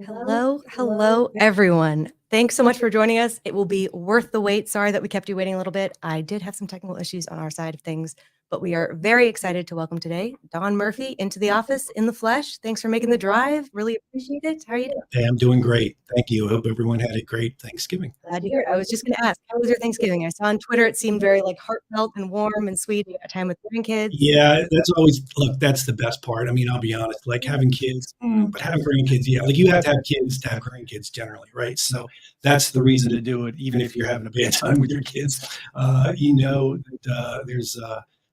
Hello, everyone. Thanks so much for joining us. It will be worth the wait. Sorry that we kept you waiting a little bit. I did have some technical issues on our side of things, but we are very excited to welcome today Don Murphy into the office in the flesh. Thanks for making the drive. Really appreciate it. How are you doing? Hey, I'm doing great. Thank you. I hope everyone had a great Thanksgiving. Glad to hear it. I was just going to ask, how was your Thanksgiving? I saw on Twitter it seemed very heartfelt and warm and sweet. You got time with grandkids. Yeah, that's the best part. I mean, I'll be honest, like having kids, but having grandkids, yeah, like you have to have kids to have grandkids generally, right? So that's the reason to do it, even if you're having a bad time with your kids.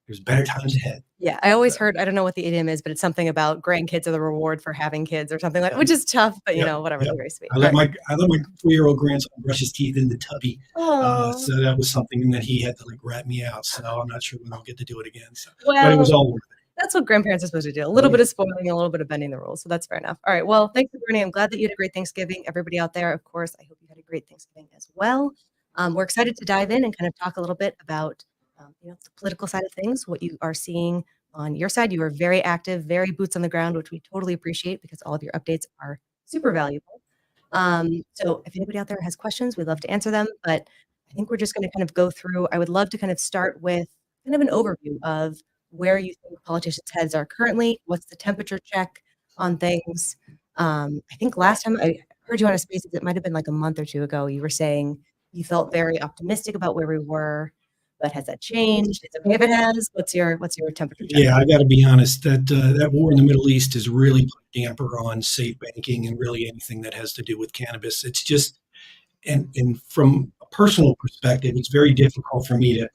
There's better times ahead. Yeah, I always heard, I don't know what the idiom is, but it's something about grandkids are the reward for having kids or something which is tough, but whatever, Yep. very sweet. I let my 4-year-old grandson brush his teeth in the tubby. So that was something that he had to rat me out. So I'm not sure when I'll get to do it again. So, but it was all worth it. That's what grandparents are supposed to do. A little bit of spoiling, a little bit of bending the rules. So that's fair enough. All right. Well, thanks for joining. I'm glad that you had a great Thanksgiving. Everybody out there, of course, I hope you had a great Thanksgiving as well. We're excited to dive in and kind of talk a little bit about the political side of things, what you are seeing on your side. You are very active, very boots on the ground, which we totally appreciate because all of your updates are super valuable. So if anybody out there has questions, we'd love to answer them. But I think we're just going to kind of go through. I would love to kind of start with kind of an overview of where you think politicians' heads are currently. What's the temperature check on things? I think last time I heard you on a Spaces, it might have been like a month or two ago. You were saying you felt very optimistic about where we were. But has that changed? It's okay if it has. What's your temperature check? Yeah, I got to be honest. That war in the Middle East has really put a damper on safe banking and really anything that has to do with cannabis. It's just, and from a personal perspective, it's very difficult for me to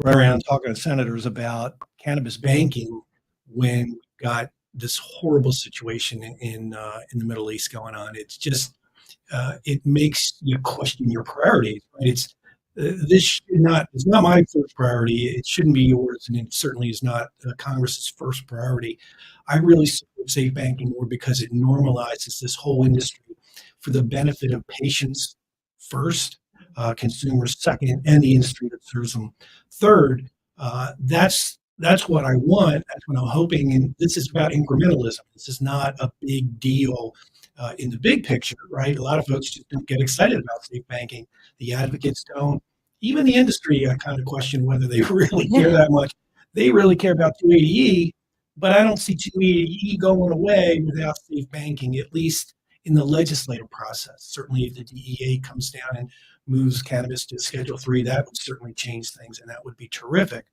run around talking to senators about cannabis banking when we've got this horrible situation in the Middle East going on. It's just it makes you question your priorities. Right? It's not my first priority. It shouldn't be yours, and it certainly is not Congress's first priority. I really support safe banking more because it normalizes this whole industry for the benefit of patients first, consumers second, and the industry that serves them third. That's what I want. That's what I'm hoping. And this is about incrementalism. This is not a big deal in the big picture, right? A lot of folks just don't get excited about safe banking. The advocates don't. Even the industry, I kind of question whether they really care that much. They really care about 280E, but I don't see 280E going away without safe banking, at least in the legislative process. Certainly, if the DEA comes down and moves cannabis to Schedule 3, that would certainly change things, and that would be terrific.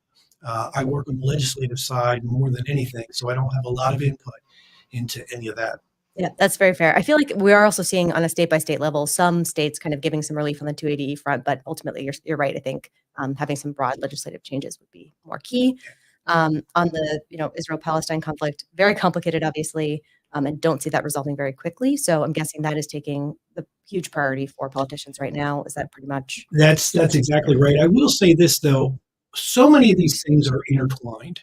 I work on the legislative side more than anything, so I don't have a lot of input into any of that. Yeah, that's very fair. I feel like we are also seeing on a state-by-state level, some states kind of giving some relief on the 280E front, but ultimately you're right. I think having some broad legislative changes would be more key. On the Israel-Palestine conflict, very complicated, obviously, and don't see that resolving very quickly. So I'm guessing that is taking the huge priority for politicians right now. Is that pretty much? That's exactly right. I will say this, though. So many of these things are intertwined,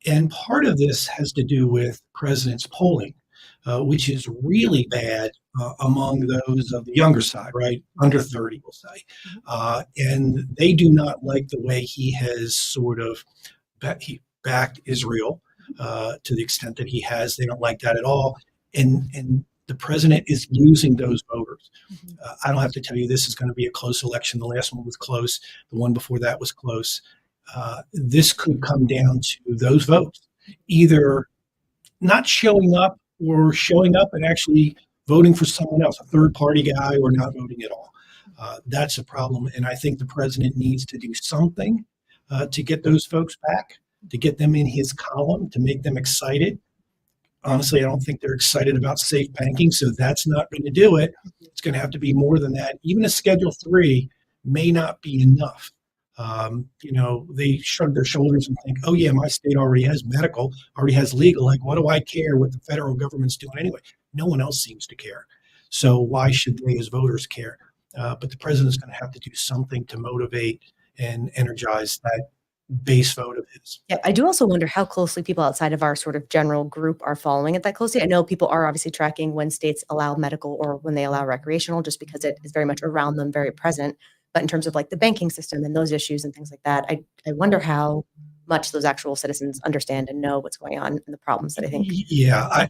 and part of this has to do with president's polling. Which is really bad among those of the younger side, right? Under 30, we'll say. And they do not like the way he has sort of backed Israel to the extent that he has. They don't like that at all. And the president is losing those voters. I don't have to tell you this is going to be a close election. The last one was close. The one before that was close. This could come down to those votes, either not showing up or showing up and actually voting for someone else, a third party guy, or not voting at all. That's a problem. And I think the president needs to do something to get those folks back, to get them in his column, to make them excited. Honestly, I don't think they're excited about safe banking, so that's not going to do it. It's going to have to be more than that. Even a Schedule 3 may not be enough. They shrug their shoulders and think, oh, yeah, my state already has medical, already has legal. Like, what do I care what the federal government's doing anyway? No one else seems to care. So why should they as voters care? But the president's going to have to do something to motivate and energize that base vote of his. Yeah, I do also wonder how closely people outside of our sort of general group are following it that closely. I know people are obviously tracking when states allow medical or when they allow recreational, just because it is very much around them, very present. But in terms of the banking system and those issues and things like that, I wonder how much those actual citizens understand and know what's going on and the problems that I think. Yeah,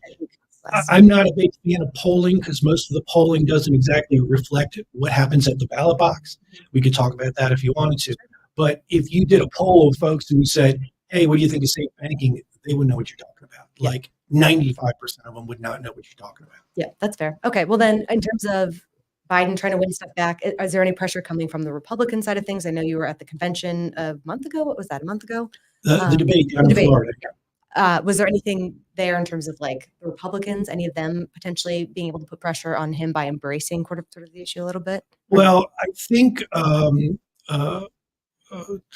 less. I'm not a big fan of polling because most of the polling doesn't exactly reflect what happens at the ballot box. We could talk about that if you wanted to. But if you did a poll of folks and you said, hey, what do you think of safe banking? They would know what you're talking about. Yeah. Like 95% of them would not know what you're talking about. Yeah, that's fair. Okay, well then, in terms of Biden trying to win stuff back, is there any pressure coming from the Republican side of things? I know you were at the convention a month ago. What was that, a month ago? The debate down The in debate. Florida. Was there anything there in terms of like the Republicans, any of them potentially being able to put pressure on him by embracing sort of the issue a little bit? Well, I think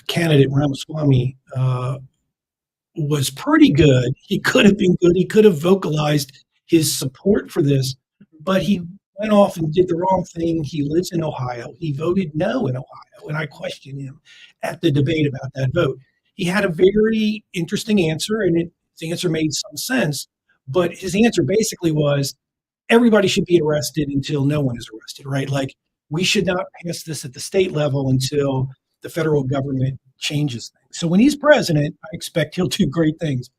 candidate Ramaswamy was pretty good. He could have been good. He could have vocalized his support for this, but he went off and did the wrong thing. He lives in Ohio. He voted no in Ohio, and I questioned him at the debate about that vote. He had a very interesting answer, and his answer made some sense, but his answer basically was everybody should be arrested until no one is arrested, right? Like we should not pass this at the state level until the federal government changes things. So when he's president, I expect he'll do great things,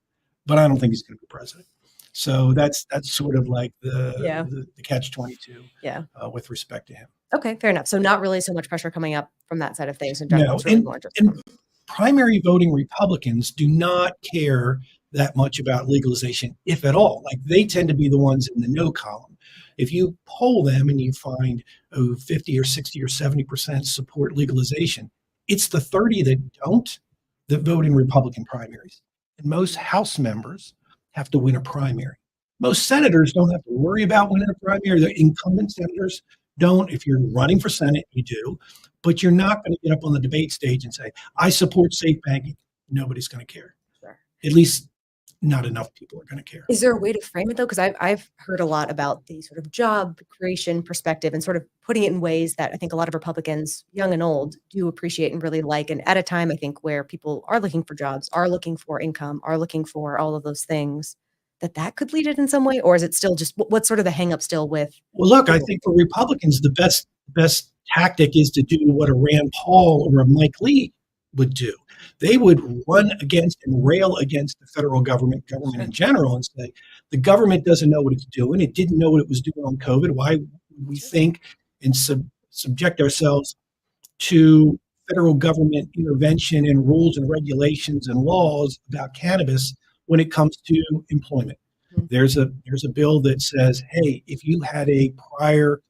but I don't think he's going to be president. So that's sort of like Yeah. the catch 22 Yeah. with respect to him. Okay, fair enough. So not really so much pressure coming up from that side of things in general. No, It's really more just and primary voting Republicans do not care that much about legalization, if at all. Like they tend to be the ones in the no column. If you poll them and you find 50 or 60 or 70% support legalization, it's the 30 that don't that vote in Republican primaries. And most House members have to win a primary. Most senators don't have to worry about winning a primary. The incumbent senators don't. If you're running for Senate, you do. But you're not going to get up on the debate stage and say, I support safe banking. Nobody's going to care. Sure. At least not enough people are going to care. Is there a way to frame it though? Because I've heard a lot about the sort of job creation perspective and sort of putting it in ways that I think a lot of Republicans, young and old, do appreciate and really like. And at a time, I think where people are looking for jobs, are looking for income, are looking for all of those things, that could lead it in some way, or is it still just what's sort of the hang up still with? Well, look, I think for Republicans, the best tactic is to do what a Rand Paul or a Mike Lee would do. They would run against and rail against the federal government in general, and say the government doesn't know what it's doing. It didn't know what it was doing on COVID. Why would we think and subject ourselves to federal government intervention and rules and regulations and laws about cannabis when it comes to employment? Mhm. There's a bill that says, hey, if you had a prior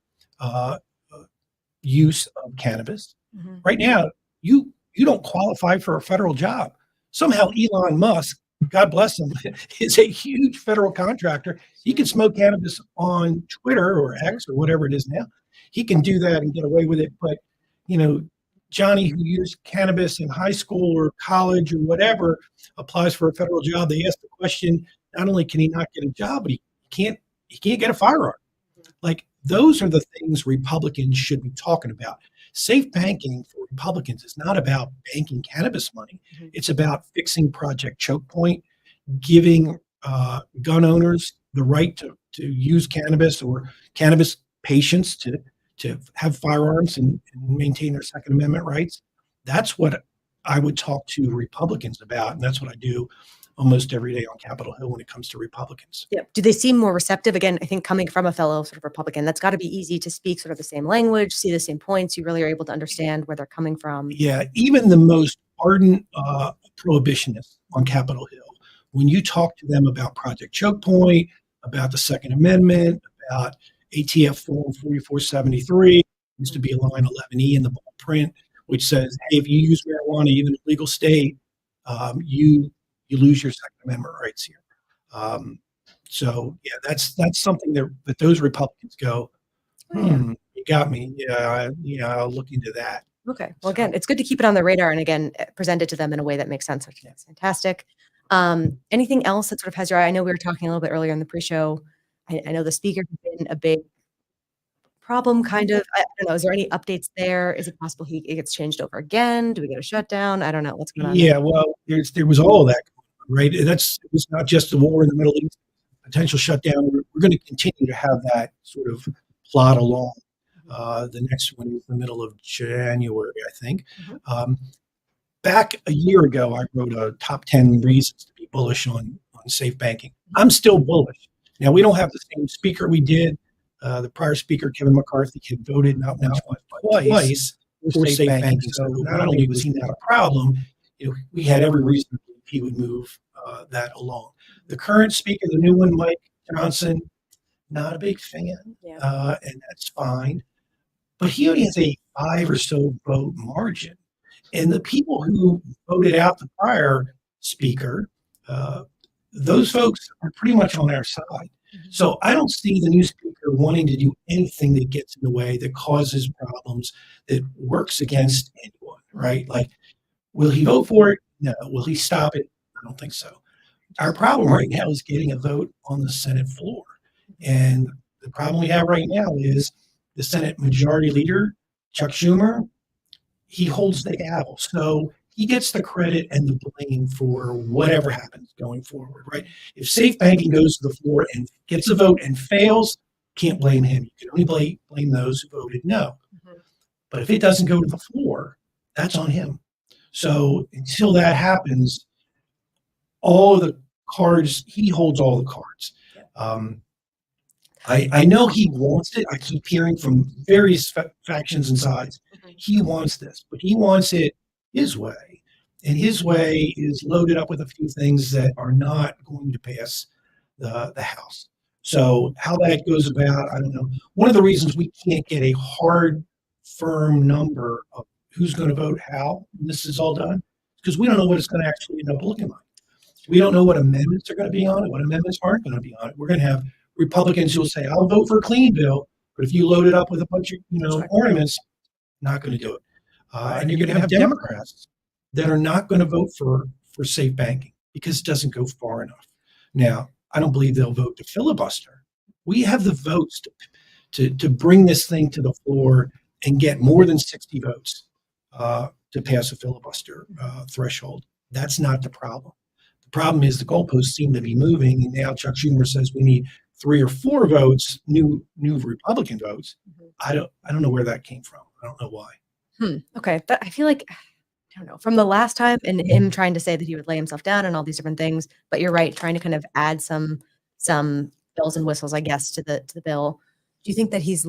use of cannabis, Mhm. right now you don't qualify for a federal job. Somehow Elon Musk, God bless him, is a huge federal contractor. He can smoke cannabis on Twitter or X or whatever it is now. He can do that and get away with it. But Johnny who used cannabis in high school or college or whatever applies for a federal job. They ask the question, not only can he not get a job, but he can't get a firearm. Like those are the things Republicans should be talking about. Safe banking for Republicans is not about banking cannabis money. Mhm. It's about fixing Project Choke Point, giving gun owners the right to use cannabis or cannabis patients to have firearms and maintain their Second Amendment rights. That's what I would talk to Republicans about, and that's what I do almost every day on Capitol Hill when it comes to Republicans. Yeah. Do they seem more receptive? Again, I think coming from a fellow sort of Republican, that's got to be easy to speak sort of the same language, see the same points. You really are able to understand where they're coming from. Yeah, even the most ardent prohibitionists on Capitol Hill, when you talk to them about Project Choke Point, about the Second Amendment, about ATF Form 4473, used to be a line 11E in the bold print, which says, hey, if you use marijuana, even in a legal state, you lose your Second Amendment rights here. So yeah, that's something that those Republicans go, you got me. Yeah, I'll look into that. Okay. Well, again, it's good to keep it on the radar and again, present it to them in a way that makes sense, which is fantastic. Anything else that sort of has your eye? I know we were talking a little bit earlier in the pre-show. I know the speaker has been a big problem, kind of. I don't know. Is there any updates there? Is it possible it gets changed over again? Do we get a shutdown? I don't know. What's going on there? Yeah, well, there was all of that, right? It was not just the war in the Middle East, potential shutdown. We're going to continue to have that sort of plot along. The next one is the middle of January, I think. Back a year ago, I wrote a top 10 reasons to be bullish on safe banking. I'm still bullish. Now, we don't have the same speaker we did. The prior speaker, Kevin McCarthy, had voted not once but twice for safe banking. So not only was he not a problem, we had every reason to believe he would move that along. The current speaker, the new one, Mike Johnson, not a big fan, and that's fine. But he only has a 5 or so vote margin. And the people who voted out the prior speaker, those folks are pretty much on our side. So I don't see the new speaker wanting to do anything that gets in the way, that causes problems, that works against anyone, right? Like, will he vote for it? No. Will he stop it? I don't think so. Our problem right now is getting a vote on the Senate floor. And the problem we have right now is the Senate Majority Leader, Chuck Schumer, he holds the gavel. So he gets the credit and the blame for whatever happens going forward, right? If safe banking goes to the floor and gets a vote and fails, can't blame him. You can only blame those who voted no. But if it doesn't go to the floor, that's on him. So until that happens, all of the cards, he holds all the cards. I know he wants it. I keep hearing from various factions and sides. He wants this, but he wants it his way. And his way is loaded up with a few things that are not going to pass the House. So how that goes about, I don't know. One of the reasons we can't get a hard, firm number of who's going to vote how when this is all done, because we don't know what it's going to actually end up looking like. We don't know what amendments are going to be on it, what amendments aren't going to be on it. We're going to have Republicans who will say, I'll vote for a clean bill, but if you load it up with a bunch of ornaments, not going to do it. And you're going to have Democrats that are not going to vote for safe banking because it doesn't go far enough. Now, I don't believe they'll vote to filibuster. We have the votes to bring this thing to the floor and get more than 60 votes to pass a filibuster threshold. That's not the problem. The problem is the goalposts seem to be moving, and now Chuck Schumer says we need 3 or 4 votes, new Republican votes. I don't know where that came from. I don't know why. Okay, I feel like, I don't know, from the last time and him trying to say that he would lay himself down and all these different things, but you're right, trying to kind of add some bells and whistles, I guess, to the bill. Do you think that he's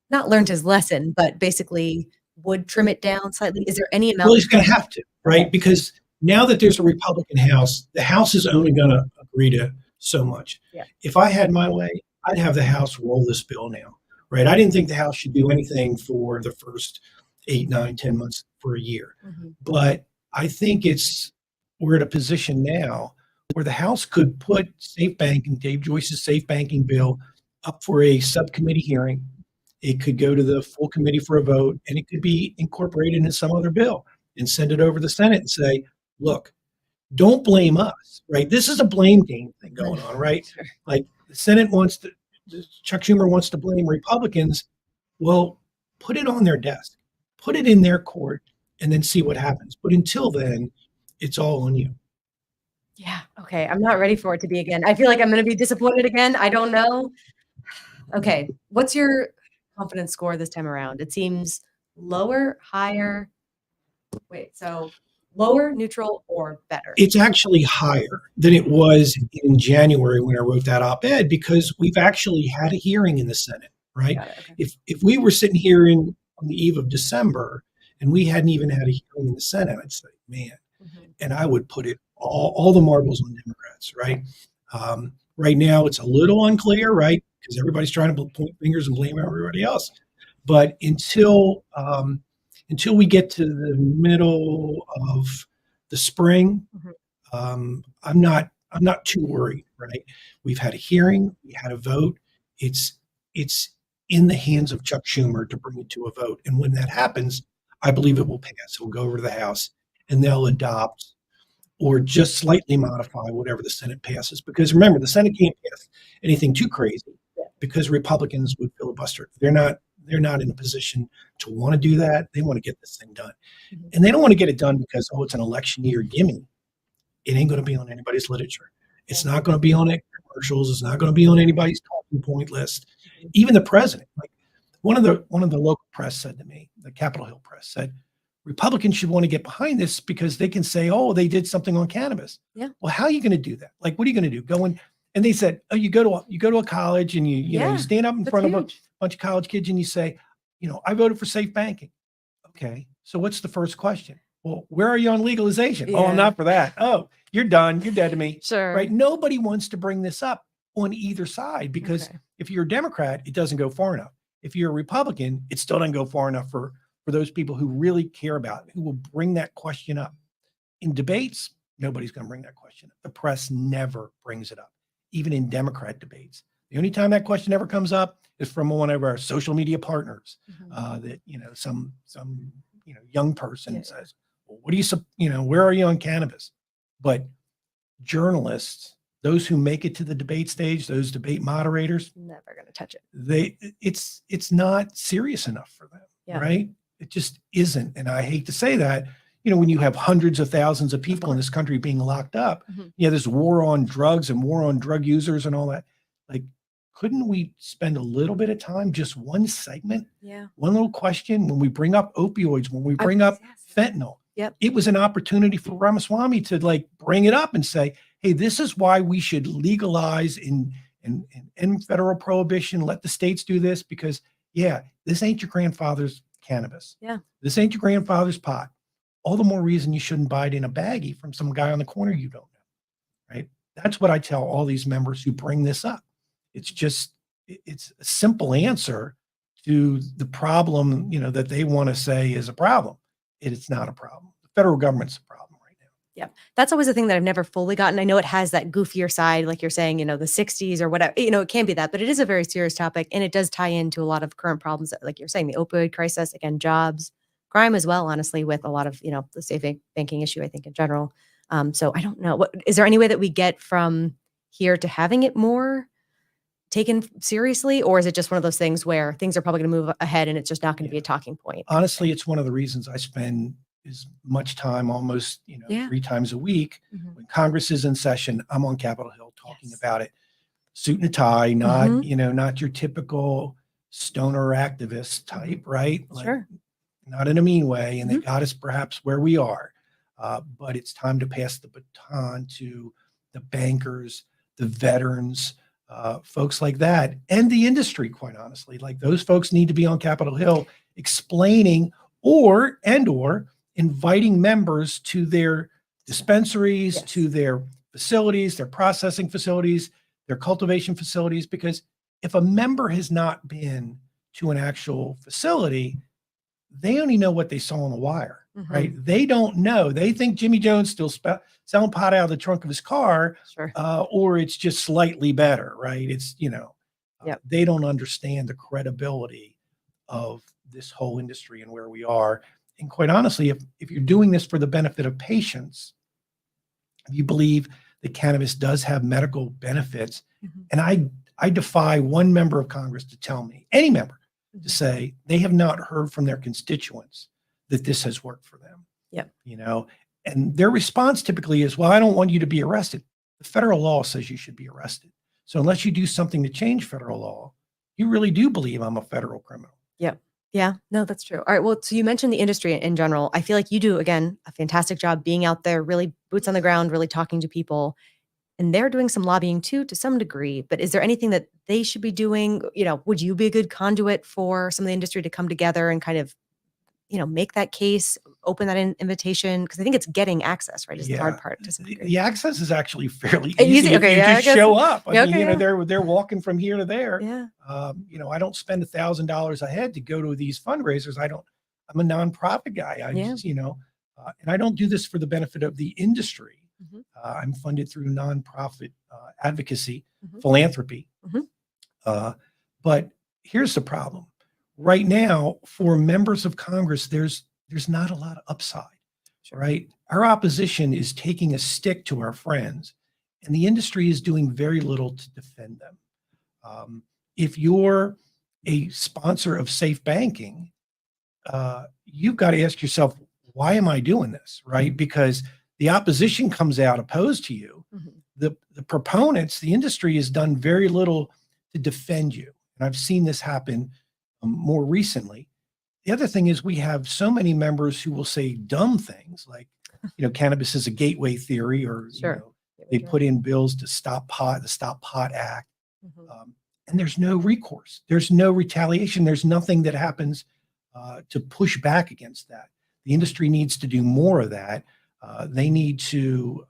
not learned his lesson, but basically would trim it down slightly? Is there any amount? Well, he's going to have to, right? Because now that there's a Republican House, the House is only going to agree to so much. If I had my way, I'd have the House roll this bill now, right? I didn't think the House should do anything for the first 8, 9, 10 months for a year. But I think we're at a position now where the House could put safe banking, Dave Joyce's safe banking bill, up for a subcommittee hearing. It could go to the full committee for a vote, and it could be incorporated into some other bill and send it over to the Senate and say, look, don't blame us, right? This is a blame game thing going on, right? Like the Senate Chuck Schumer wants to blame Republicans. Well, put it on their desk, put it in their court, and then see what happens. But until then, it's all on you. Yeah. Okay. I'm not ready for it to be again. I feel like I'm going to be disappointed again. I don't know. Okay. What's your confidence score this time around? It seems lower, higher. Wait, so lower, neutral, or better? It's actually higher than it was in January when I wrote that op-ed, because we've actually had a hearing in the Senate, right? Okay. If we were sitting here on the eve of December and we hadn't even had a hearing in the Senate, I'd say, man, and I would put it all the marbles on Democrats, right? Right now, it's a little unclear, right? Because everybody's trying to point fingers and blame everybody else. But until we get to the middle of the spring, I'm not too worried, right? We've had a hearing, we had a vote. It's in the hands of Chuck Schumer to bring it to a vote, and when that happens, I believe it will pass. It will go over to the House, and they'll adopt or just slightly modify whatever the Senate passes. Because remember, the Senate can't pass anything too crazy because Republicans would filibuster. They're not in a position to want to do that. They want to get this thing done. And they don't want to get it done because, it's an election year gimme. It ain't going to be on anybody's literature. It's not going to be on any commercials. It's not going to be on anybody's talking point list. Even the president, like one of the local press said to me, the Capitol Hill press said, Republicans should want to get behind this because they can say, they did something on cannabis. Yeah. Well, how are you going to do that? Like, what are you going to do? Go And they said, oh, you go to a college and you know, you Yeah, stand up in that's front of a huge. bunch of college kids and you say, I voted for safe banking. Okay. So what's the first question? Well, where are you on legalization? Oh, I'm Yeah. not for that. Oh, you're done. You're dead to me. Sure. Right. Nobody wants to bring this up on either side because Okay. if you're a Democrat, it doesn't go far enough. If you're a Republican, it still doesn't go far enough for those people who really care about it, who will bring that question up. In debates, nobody's going to bring that question up. The press never brings it up, even in Democrat debates. The only time that question ever comes up is from one of our social media partners. That some young person Yeah. says, "Well, what do where are you on cannabis?" But journalists, those who make it to the debate stage, those debate moderators, Never gonna touch it. it's not serious enough for them, Yeah. right? It just isn't. And I hate to say that, when you have hundreds of thousands of people in this country being locked up, this war on drugs and war on drug users and all that. Like, couldn't we spend a little bit of time, just one segment, Yeah. one little question when we bring up opioids, when we I bring was up yes. fentanyl? Yep. It was an opportunity for Ramaswamy to bring it up and say, hey, this is why we should legalize and end federal prohibition, let the states do this because, this ain't your grandfather's cannabis. Yeah. This ain't your grandfather's pot. All the more reason you shouldn't buy it in a baggie from some guy on the corner you don't know, right? That's what I tell all these members who bring this up. It's a simple answer to the problem, that they want to say is a problem. It's not a problem. The federal government's a problem right now. Yeah. That's always a thing that I've never fully gotten. I know it has that goofier side, like you're saying, the 60s or whatever, it can be that, but it is a very serious topic and it does tie into a lot of current problems, like you're saying, the opioid crisis, again, jobs, crime as well, honestly, with a lot of, the safe banking issue, I think in general. So I don't know. Is there any way that we get from here to having it more taken seriously? Or is it just one of those things where things are probably going to move ahead and it's just not going to be a talking point? Honestly, it's one of the reasons I spend as much time, almost, 3 times a week. When Congress is in session, I'm on Capitol Hill talking about it. Suit and a tie, not your typical stoner activist type, right? Sure. Not in a mean way. And they got us perhaps where we are. But it's time to pass the baton to the bankers, the veterans, folks like that, and the industry, quite honestly. Like those folks need to be on Capitol Hill explaining or inviting members to their dispensaries, to their facilities, their processing facilities, their cultivation facilities, because if a member has not been to an actual facility, they only know what they saw on the wire, right? They don't know. They think Jimmy Jones still selling pot out of the trunk of his car, or it's just slightly better, right? It's, they don't understand the credibility of this whole industry and where we are. And quite honestly, if you're doing this for the benefit of patients, if you believe that cannabis does have medical benefits, and I defy one member of Congress to tell me, any member, to say they have not heard from their constituents that this has worked for them. And their response typically is, well, I don't want you to be arrested. The federal law says you should be arrested. So unless you do something to change federal law, you really do believe I'm a federal criminal. Yeah, no, that's true. All right. Well, so you mentioned the industry in general. I feel like you do, again, a fantastic job being out there, really boots on the ground, really talking to people. And they're doing some lobbying too, to some degree. But is there anything that they should be doing? Would you be a good conduit for some of the industry to come together and kind of, make that case, open that invitation? Because I think it's getting access, right? Is the hard part to some degree. The access is actually fairly Easy? easy. Okay, If you yeah, I just guess show so. up. I Yeah, mean, okay, they're walking from here to there. Yeah. I don't spend $1,000 a head to go to these fundraisers. I'm a nonprofit guy. And I don't do this for the benefit of the industry. I'm funded through nonprofit advocacy, philanthropy. But here's the problem. Right now, for members of Congress, there's not a lot of upside, right? Our opposition is taking a stick to our friends, and the industry is doing very little to defend them. If you're a sponsor of safe banking, you've got to ask yourself, why am I doing this, right? Because the opposition comes out opposed to you. The proponents, the industry has done very little to defend you. And I've seen this happen more recently. The other thing is we have so many members who will say dumb things like, cannabis is a gateway theory, or They Right. put in bills to stop pot, the Stop Pot Act, Mhm. and there's no recourse. There's no retaliation. There's nothing that happens to push back against that. The industry needs to do more of that. They need to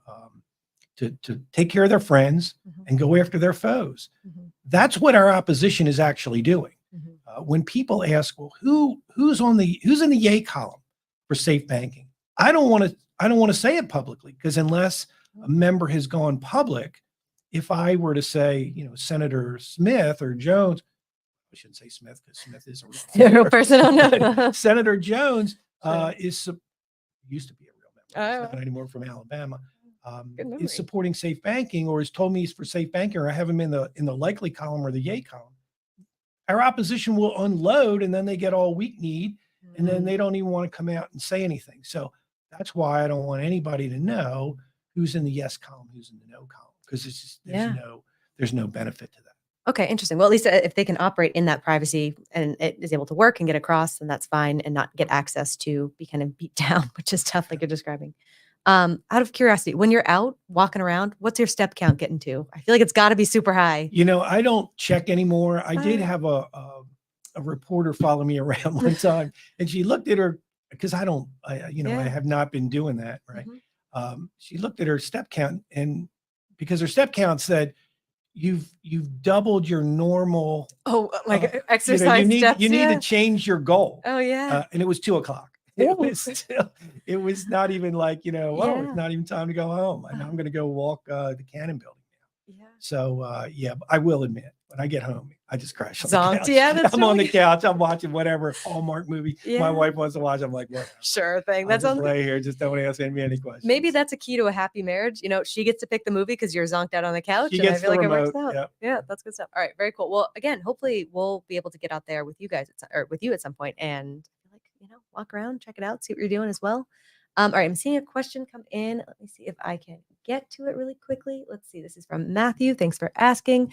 take care of their friends Mhm. and go after their foes. Mhm. That's what our opposition is actually doing. Mhm. When people ask, well, who's in the yay column for safe banking? I don't want to say it publicly, because unless a member has gone public, if I were to say, Senator Smith or Jones, I shouldn't say Smith because Smith is a real A real member, person? Oh, but no. Senator Jones Sure. used to be a real member. He's Oh, not anymore, from Alabama. good Is memory. supporting safe banking, or has told me he's for safe banking, or I have him in the likely column or the yay column. Our opposition will unload, and then they get all weak-kneed, and then Mhm. they don't even want to come out and say anything. So that's why I don't want anybody to know who's in the yes column, who's in the no column, because it's just Yeah. there's no benefit to that. Okay, interesting. Well, at least if they can operate in that privacy and it is able to work and get across, then that's fine, and not get access to be kind of beat down, which is tough, like you're describing. Out of curiosity, when you're out walking around, what's your step count getting to? I feel like it's got to be super high. I don't check anymore. I did Uh, have a reporter follow me around one time, and she looked at her, because I yeah. have not been doing that, right? Mhm. She looked at her step count, and because her step count said, you've doubled your normal, Oh, like you exercise steps, need to yeah. change your goal. Oh, yeah. And it was 2 o'clock. Ooh. It was not even like, oh, it's Yeah. not even time to go home. And Uh-huh. I'm going to go walk the Cannon building. Yeah. So, yeah, I will admit, when I get home, I just crash on the Zonked. couch. Yeah, that's I'm on the totally couch. I'm watching whatever Hallmark movie my yeah. wife wants to watch. I'm like, whatever. Sure thing. I'll That just sounds good. lay here. Just don't ask me any Maybe questions. that's a key to a happy marriage. She gets to pick the movie because you're zonked out on the couch, She and I gets feel the like it works remote. out. Yeah. Yeah, that's good stuff. All right, very cool. Well, again, hopefully we'll be able to get out there with you guys or with you at some point and like, walk around, check it out, see what you're doing as well. All right, I'm seeing a question come in. Let me see if I can get to it really quickly. Let's see. This is from Matthew. Thanks for asking.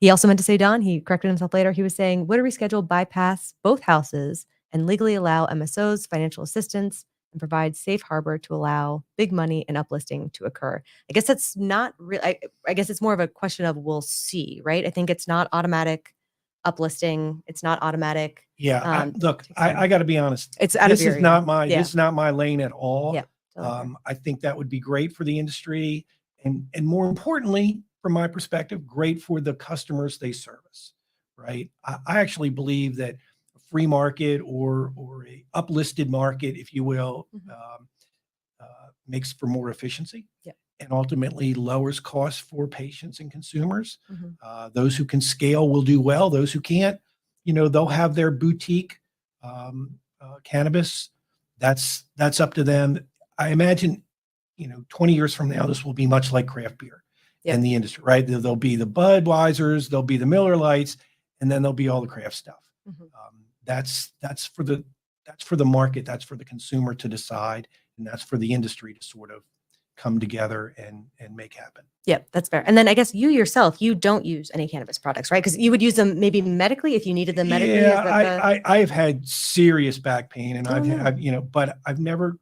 He also meant to say Don. He corrected himself later. He was saying, would a reschedule bypass both houses and legally allow MSOs financial assistance and provide safe harbor to allow big money and uplisting to occur? I guess that's not real. I guess it's more of a question of we'll see, right? I think it's not automatic uplisting. It's not automatic. Yeah. Look, Takes time. I got to be honest. It's out of your, yeah, This is not my lane at all. yeah. Totally fair. I think that would be great for the industry, and more importantly, from my perspective, great for the customers they service. Right. I actually believe that a free market, or a uplisted market, if you will, Mhm. makes for more efficiency, Yeah. and ultimately lowers costs for patients and consumers. Mhm. Those who can scale will do well. Those who can't, they'll have their boutique cannabis. That's up to them. I imagine, 20 years from now, this will be much like craft beer Yep. in the industry, right? There'll be the Budweisers, there'll be the Miller Lights, and then there'll be all the craft stuff. Mhm. That's for the market, that's for the consumer to decide, and that's for the industry to sort of come together and make happen. Yep, that's fair. And then I guess you yourself, you don't use any cannabis products, right? Because you would use them maybe medically if you needed them medically. Yeah, Is that the I've had serious back pain, and Oh, no. but I never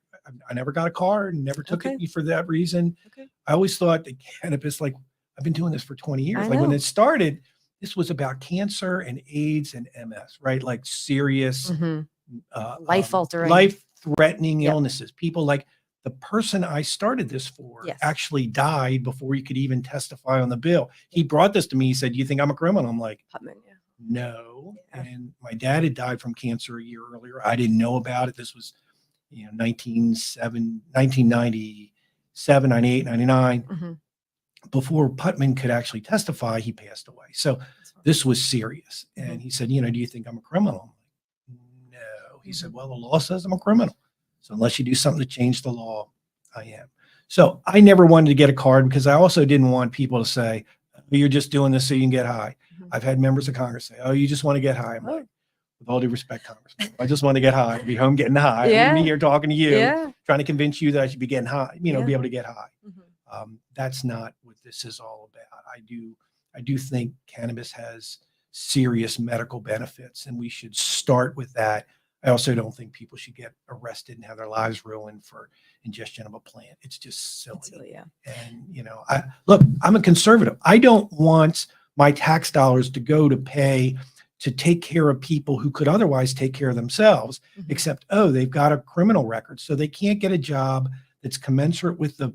got a card and never took Okay. it for that reason. Okay. I always thought that cannabis, like, I've been doing this for 20 years. I Like, when know. it started, this was about cancer and AIDS and MS, right? Like, serious, Mhm. Life altering. life-threatening Yep. illnesses. People, like, the person I started this for Yes. actually died before he could even testify on the bill. He brought this to me. He said, "Do you think I'm a criminal?" I'm like, Putman, yeah. no. Yeah. And my dad had died from cancer a year earlier. I didn't know about it. This was, 1997, 98, 99. Mhm. Before Putman could actually testify, he passed away. So That's fine. this was serious. Mhm. And he said, "Do you think I'm a criminal?" I'm like, no. He said, Mhm. "Well, the law says I'm a criminal. So unless you do something to change the law, I am." So I never wanted to get a card, because I also didn't want people to say, "Oh, you're just doing this so you can get high." Mhm. I've had members of Congress say, "Oh, you just want to get high." I'm Oh. like, with all due respect, Congressman, I just want to get high. Be home getting high. I wouldn't be Yeah. here talking to you, Yeah. trying to convince you that I should be getting high, Yeah. be able to get high. Mhm. That's not what this is all about. I do think cannabis has serious medical benefits, and we should start with that. I also don't think people should get arrested and have their lives ruined for ingestion of a plant. It's just silly. It's silly, yeah. And, I'm a conservative. I don't want my tax dollars to go to pay to take care of people who could otherwise take care of themselves, except, they've got a criminal record. So they can't get a job that's commensurate with the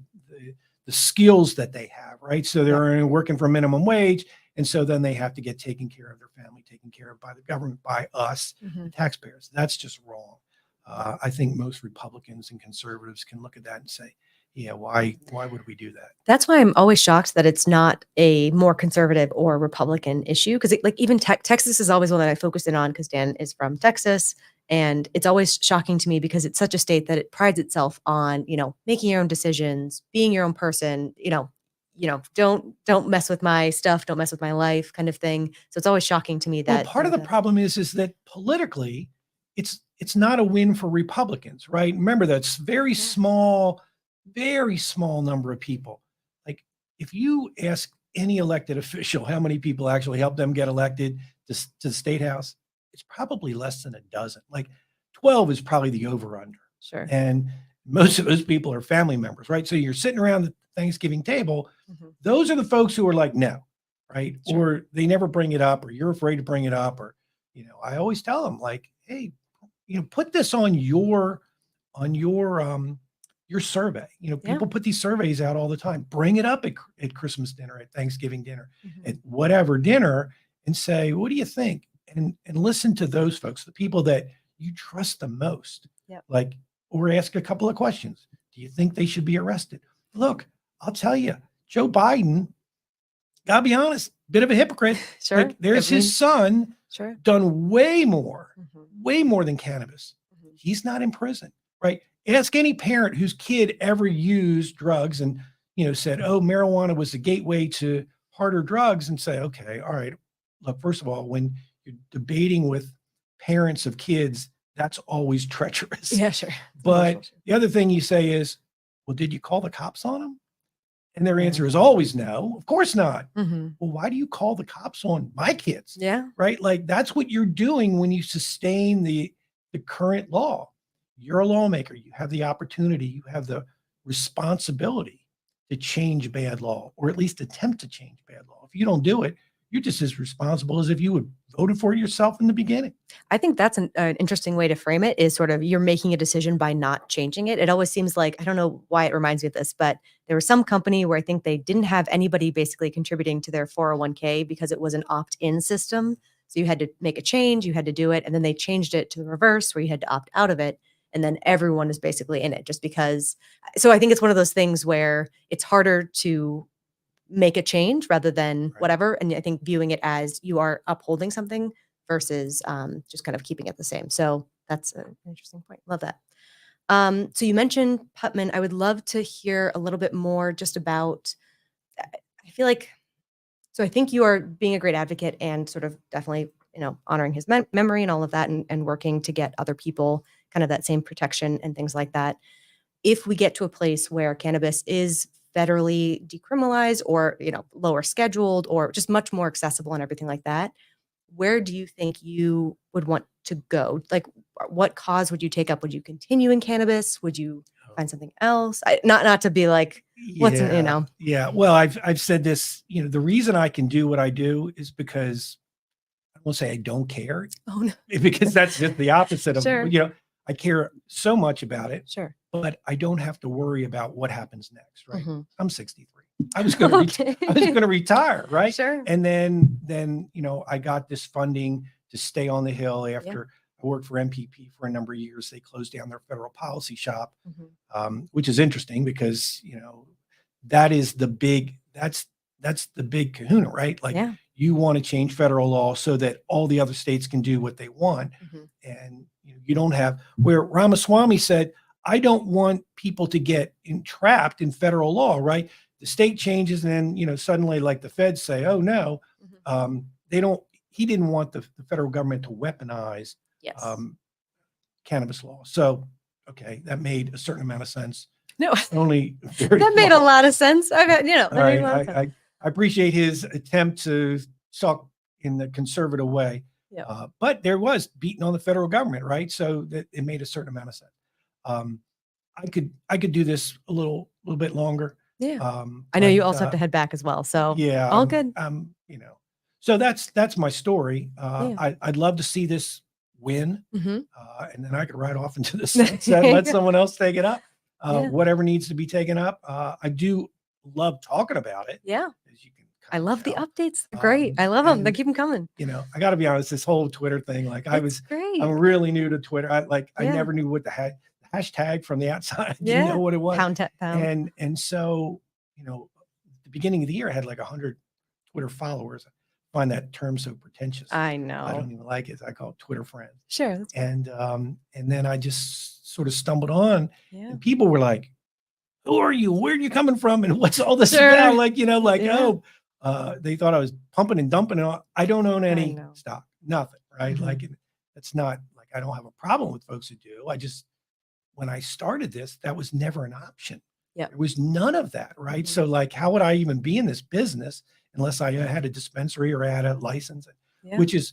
skills that they have, right? So they're working for minimum wage. And so then they have to get taken care of, their family taken care of by the government, by us, the taxpayers. That's just wrong. I think most Republicans and conservatives can look at that and say, yeah, why would we do that? That's why I'm always shocked that it's not a more conservative or Republican issue. Because like even Texas is always one that I focus in on because Dan is from Texas. And it's always shocking to me because it's such a state that it prides itself on, making your own decisions, being your own person, don't mess with my stuff, don't mess with my life kind of thing. So it's always shocking to me that part of the problem is that politically it's not a win for Republicans, right? Remember, that's very small number of people. Like if you ask any elected official how many people actually help them get elected to the state house, it's probably less than a dozen. Like 12 is probably the over under. Sure. And most of those people are family members, right? So you're sitting around the Thanksgiving table. Those are the folks who are like, no, right? Sure. Or they never bring it up, or you're afraid to bring it up. Or, I always tell them like, hey, put this on your survey. People put these surveys out all the time. Bring it up at Christmas dinner, at Thanksgiving dinner, at whatever dinner, and say, what do you think? And listen to those folks, the people that you trust the most. Like, or ask a couple of questions. Do you think they should be arrested? Look, I'll tell you, Joe Biden, gotta be honest, bit of a hypocrite. Sure. Like, there's his son done way more than cannabis. He's not in prison, right? Ask any parent whose kid ever used drugs and, said, oh, marijuana was the gateway to harder drugs, and say, okay, all right, look, first of all, when you're debating with parents of kids, that's always treacherous. Yeah, sure. But the other thing you say is, well, did you call the cops on them? And their answer is always no. Of course not. Well, why do you call the cops on my kids? Yeah. Right? Like that's what you're doing when you sustain the current law. You're a lawmaker. You have the opportunity, you have the responsibility to change bad law, or at least attempt to change bad law. If you don't do it, you're just as responsible as if you would voted for yourself in the beginning. I think that's an interesting way to frame it, is sort of you're making a decision by not changing it. It always seems like, I don't know why it reminds me of this, but there was some company where I think they didn't have anybody basically contributing to their 401k because it was an opt-in system. So you had to make a change, you had to do it. And then they changed it to the reverse where you had to opt out of it. And then everyone is basically in it just because. So I think it's one of those things where it's harder to make a change rather than whatever. And I think viewing it as you are upholding something versus just kind of keeping it the same. So that's an interesting point. Love that. So you mentioned Putman. I would love to hear a little bit more just about, I feel like, so I think you are being a great advocate and sort of definitely, honoring his memory and all of that and working to get other people kind of that same protection and things like that. If we get to a place where cannabis is federally decriminalized or, lower scheduled or just much more accessible and everything like that, where do you think you would want to go? Like, what cause would you take up? Would you continue in cannabis? Would you find something else? Not to be like, what's, Yeah. Well, I've said this, the reason I can do what I do is because I won't say I don't care. Oh, no. Because that's just the opposite of, I care so much about it. Sure. But I don't have to worry about what happens next, right? I'm 63. I was going to retire, right? Sure. And then I got this funding to stay on the Hill after I worked for MPP for a number of years. They closed down their federal policy shop, which is interesting because that is the big that's the big kahuna, right? Like you want to change federal law so that all the other states can do what they want, and you don't have where Ramaswamy said, I don't want people to get entrapped in federal law, right? The state changes and then, suddenly like the feds say, oh no, he didn't want the federal government to weaponize cannabis law. So, okay, that made a certain amount of sense. No, only that made a lot of sense. Okay, that made a lot of sense. I appreciate his attempt to talk in the conservative way. Yeah. But there was beating on the federal government, right? So that it made a certain amount of sense. Um, I could do this a little bit longer. Yeah. I know But you also have to head back as well. So yeah, all good. so that's my story. Yeah. I'd love to see this win, Hmm. and then I could ride off into the There sunset, you let go. someone else take it up. Yeah. Whatever needs to be taken up. I do love talking about it, Yeah. as you can I kind of love the tell. updates. They're great. I love them. They And keep them coming. I got to be honest, this whole Twitter thing, like It's I'm great. really new to Twitter. I Yeah. never knew what the hashtag from the outside. I didn't know Yeah. what it was. Pound. And so, at the beginning of the year, I had like 100 Twitter followers. I find that term so pretentious. I I know. don't even like it. I call it Twitter friends. Sure. That's fine. And then I just sort of stumbled on, Yeah. and people were like, "Who are you? Where are you coming from? And what's all this Sure. about?" Like, Yeah. they thought I was pumping and dumping. And I don't own I any know. stock, nothing, right? Mhm. Like, it's not like I don't have a problem with folks who do. When I started this, that was never an option. Yep. There was none of that, right? Mhm. So, like, how would I even be in this business unless I had a dispensary or I had a license? Yeah. Which is,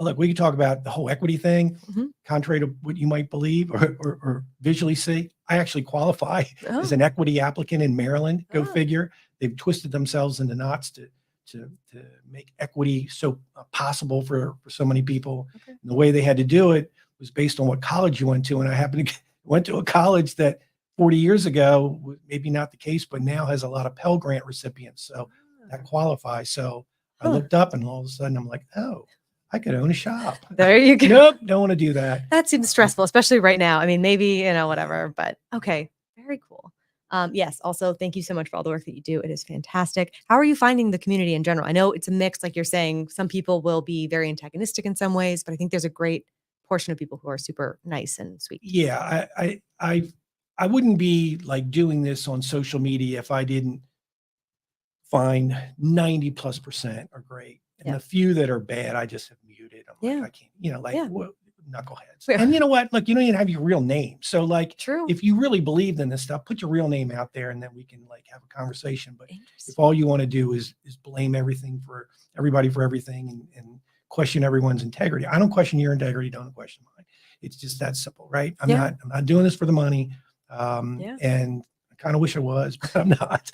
look, we can talk about the whole equity thing, Mhm. contrary to what you might believe or visually see. I actually qualify as Oh. an equity applicant in Maryland. Go Oh. figure. They've twisted themselves into knots to make equity so possible for so many people. Okay. And the way they had to do it was based on what college you went to. And I happened to went to a college that 40 years ago, maybe not the case, but now has a lot of Pell Grant recipients. So that qualifies. So I Huh. looked up and all of a sudden I'm like, oh, I could own a shop. There you go. Nope, don't want to do that. That seems stressful, especially right now. I mean, maybe, whatever, but okay. Very cool. Yes. Also, thank you so much for all the work that you do. It is fantastic. How are you finding the community in general? I know it's a mix, like you're saying, some people will be very antagonistic in some ways, but I think there's a great portion of people who are super nice and sweet. Yeah, I wouldn't be like doing this on social media if I didn't find 90+% are great. And Yeah. the few that are bad, I just have muted. I'm like, Yeah. I can't, Yeah. knuckleheads. Yeah. And you know what? Like, you don't even have your real name. So, like, True. if you really believed in this stuff, put your real name out there and then we can like have a conversation. But if Interesting. all you want to do is blame everything for everybody for everything and question everyone's integrity. I don't question your integrity, don't question mine. It's just that simple, right? I'm Yeah. not doing this for the money. Yeah. And I kind of wish I was, but I'm not.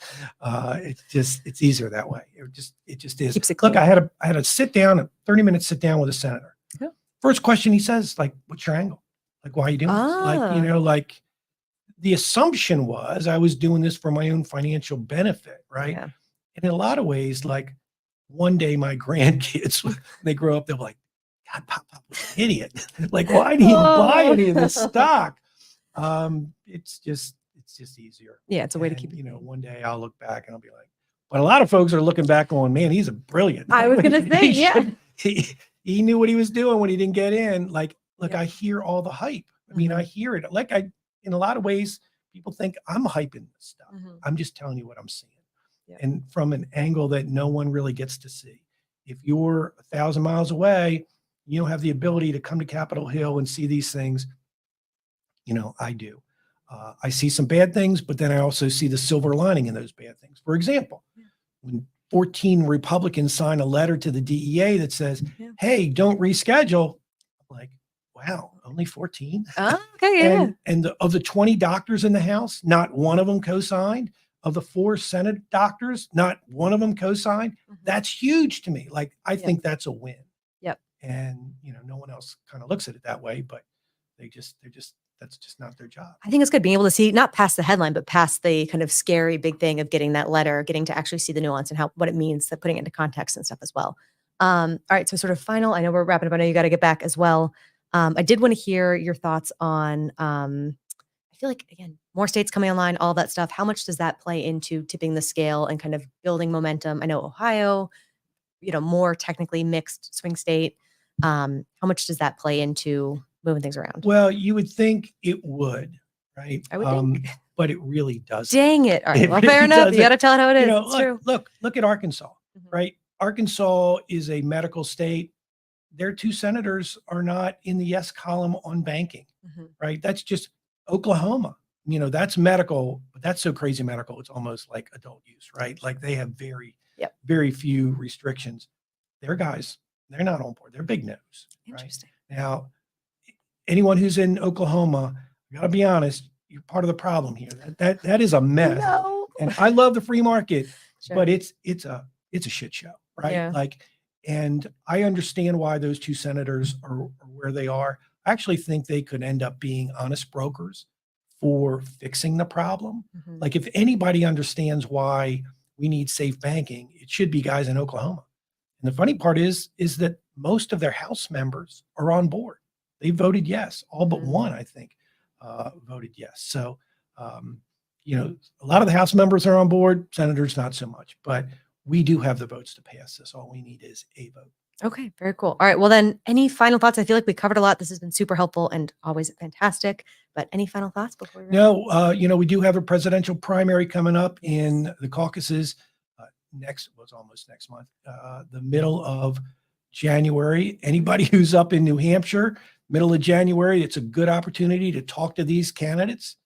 It's easier that way. It just is. Keeps it Look, clean. I had a 30-minute sit down with a senator. Yeah. First question he says, like, what's your angle? Like, why are you doing this? Like, Ah. like the assumption was I was doing this for my own financial benefit, right? Yeah. And in a lot of ways, like one day my grandkids, when they grow up, they'll be like, God, Pop was an idiot. Like, why do you buy any of this Oh. stock? It's just easier. Yeah, it's a way to And, keep it clean. one day I'll look back and I'll be like, but a lot of folks are looking back on, man, he's a brilliant. I was gonna say, yeah. He knew what he was doing when he didn't get in. Like, look, Yeah. I hear all the hype. I mean, I hear it. Like in a lot of ways, people think I'm hyping this stuff. Mhm. I'm just telling you what I'm seeing. Yeah. And from an angle that no one really gets to see. If you're 1,000 miles away, you don't have the ability to come to Capitol Hill and see these things. I do. I see some bad things, but then I also see the silver lining in those bad things. For example, when 14 Republicans sign a letter to the DEA that says, Yeah. hey, don't reschedule, I'm like, wow, only 14? Oh, okay, yeah. And of the 20 doctors in the House, not one of them co-signed. Of the 4 Senate doctors, not one of them co-signed. Mhm. That's huge to me. Like, I Yep. think that's a win. Yep. And, no one else kind of looks at it that way, but that's just not their job. I think it's good being able to see, not past the headline, but past the kind of scary big thing of getting that letter, getting to actually see the nuance and what it means, that putting it into context and stuff as well. All right. So sort of final, I know we're wrapping up. I know you got to get back as well. I did want to hear your thoughts on, I feel like, again, more states coming online, all that stuff. How much does that play into tipping the scale and kind of building momentum? I know Ohio, more technically mixed swing state. How much does that play into moving things around? Well, you would think it would, right? I would think. But it really doesn't. Dang it. All right. It Well, really fair enough. You doesn't. got to tell it how it is. It's true. Look at Arkansas, Mhm. right? Arkansas is a medical state. Their 2 senators are not in the yes column on banking, Mhm. right? That's just Oklahoma. That's medical, but that's so crazy medical. It's almost like adult use, right? Like they have very, Yep. very few restrictions. Their guys They're not on board. They're big no's, right? Interesting. Now, anyone who's in Oklahoma, I gotta be honest, you're part of the problem here. That is a mess. No. And I love the free market, Sure. but it's a shit show, right? Yeah. Like, and I understand why those two senators are where they are. I actually think they could end up being honest brokers for fixing the problem. Mhm. Like, if anybody understands why we need safe banking, it should be guys in Oklahoma. And the funny part is that most of their House members are on board. They voted yes. All but Mhm. one, I think, voted yes. So, a lot of the House members are on board, senators not so much. But we do have the votes to pass this. All we need is a vote. Okay, very cool. All right, well then, any final thoughts? I feel like we covered a lot. This has been super helpful and always fantastic. But any final thoughts before we wrap up? No, we do have a presidential primary coming up in the caucuses it's almost next month, the middle of January. Anybody who's up in New Hampshire, middle of January, it's a good opportunity to talk to these candidates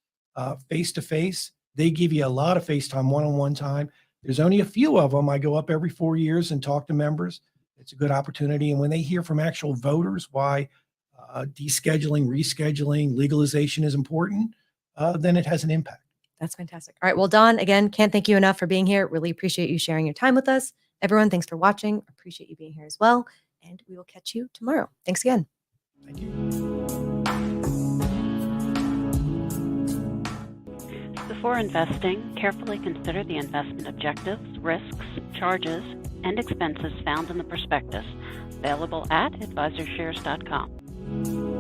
face to face. They give you a lot of FaceTime, one-on-one time. There's only a few of them. I go up every 4 years and talk to members. It's a good opportunity. And when they hear from actual voters why descheduling, rescheduling, legalization is important, then it has an impact. That's fantastic. All right, well, Don, again, can't thank you enough for being here. Really appreciate you sharing your time with us. Everyone, thanks for watching. Appreciate you being here as well. And we will catch you tomorrow. Thanks again. Thank you. Before investing, carefully consider the investment objectives, risks, charges, and expenses found in the prospectus, available at advisorshares.com.